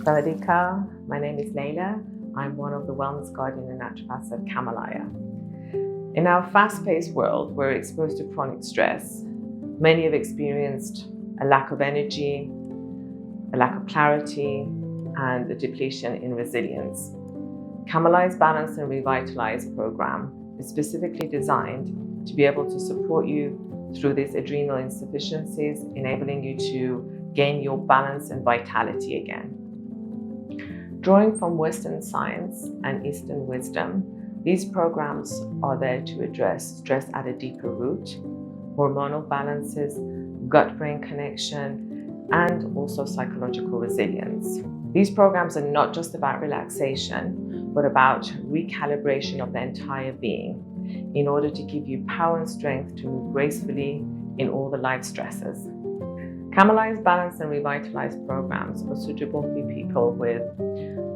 Sawadika, my name is Layla. I'm one of the wellness guardian and naturopaths at Kamalaya. In our fast-paced world, we're exposed to chronic stress. Many have experienced a lack of energy, a lack of clarity, and a depletion in resilience. Kamalaya's Balance and Revitalise program is specifically designed to be able to support you through these adrenal insufficiencies, enabling you to gain your balance and vitality again. Drawing from Western science and Eastern wisdom, these programs are there to address stress at a deeper root, hormonal balances, gut-brain connection, and also psychological resilience. These programs are not just about relaxation, but about recalibration of the entire being in order to give you power and strength to move gracefully in all the life stresses. Kamalaya's Balance and Revitalise programs are suitable for people with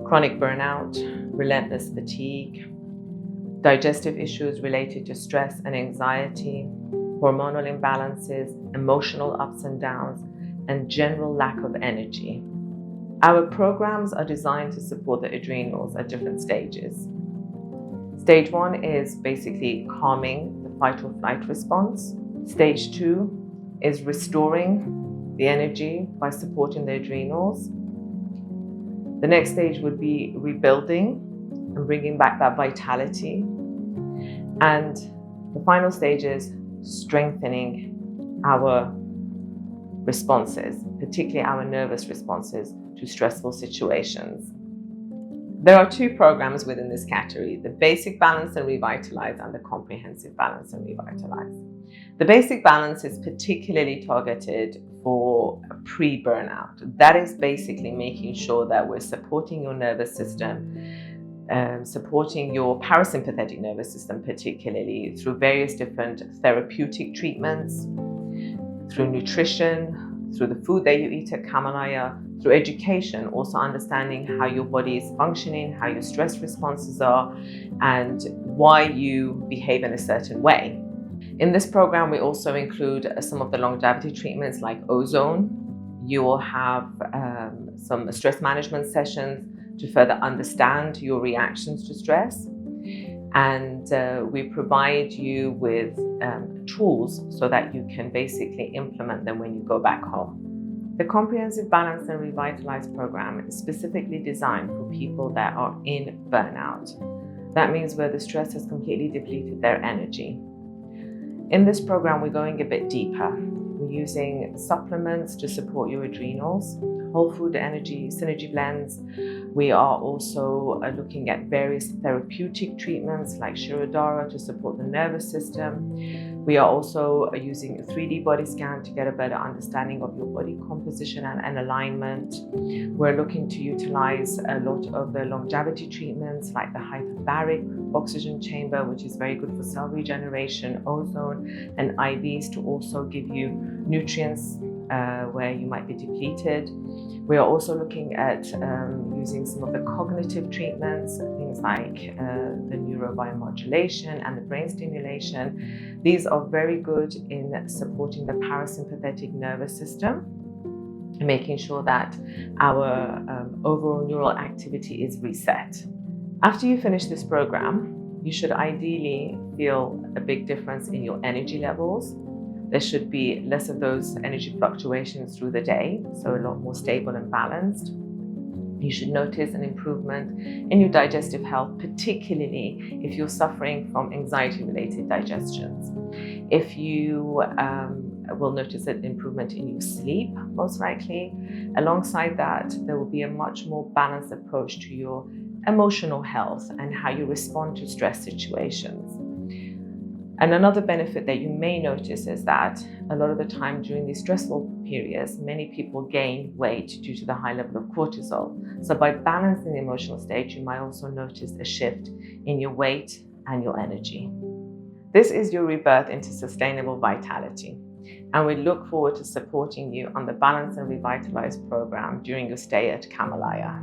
chronic burnout, relentless fatigue, digestive issues related to stress and anxiety, hormonal imbalances, emotional ups and downs, and general lack of energy. Our programs are designed to support the adrenals at different stages. Stage 1 is basically calming the fight or flight response. Stage 2 is restoring the energy by supporting the adrenals. The next stage would be rebuilding and bringing back that vitality. And the final stage is strengthening our responses, particularly our nervous responses to stressful situations. There are 2 programs within this category, the Basic Balance and Revitalise and the Comprehensive Balance and Revitalise. The Basic Balance is particularly targeted for pre-burnout. That is basically making sure that we're supporting your nervous system, supporting your parasympathetic nervous system, particularly through various different therapeutic treatments, through nutrition, through the food that you eat at Kamalaya, through education, also understanding how your body is functioning, how your stress responses are, and why you behave in a certain way. In this program, we also include some of the longevity treatments like ozone. You will have some stress management sessions to further understand your reactions to stress. And we provide you with tools so that you can basically implement them when you go back home. The Comprehensive Balance and Revitalise program is specifically designed for people that are in burnout. That means where the stress has completely depleted their energy. In this program, we're going a bit deeper. We're using supplements to support your adrenals, whole food energy, synergy blends. We are also looking at various therapeutic treatments like Shirodara to support the nervous system. We are also using a 3D body scan to get a better understanding of your body composition and alignment. We're looking to utilize a lot of the longevity treatments like the hyperbaric oxygen chamber, which is very good for cell regeneration, ozone, and IVs to also give you nutrients where you might be depleted. We are also looking at using some of the cognitive treatments, things like the neurobiomodulation and the brain stimulation. These are very good in supporting the parasympathetic nervous system, making sure that our overall neural activity is reset. After you finish this program, you should ideally feel a big difference in your energy levels. There should be less of those energy fluctuations through the day, so a lot more stable and balanced. You should notice an improvement in your digestive health, particularly if you're suffering from anxiety-related digestions. If you will notice an improvement in your sleep, most likely. Alongside that, there will be a much more balanced approach to your emotional health and how you respond to stress situations. And another benefit that you may notice is that a lot of the time during these stressful periods, many people gain weight due to the high level of cortisol. So by balancing the emotional state, you might also notice a shift in your weight and your energy. This is your rebirth into sustainable vitality. And we look forward to supporting you on the Balance and Revitalise program during your stay at Kamalaya.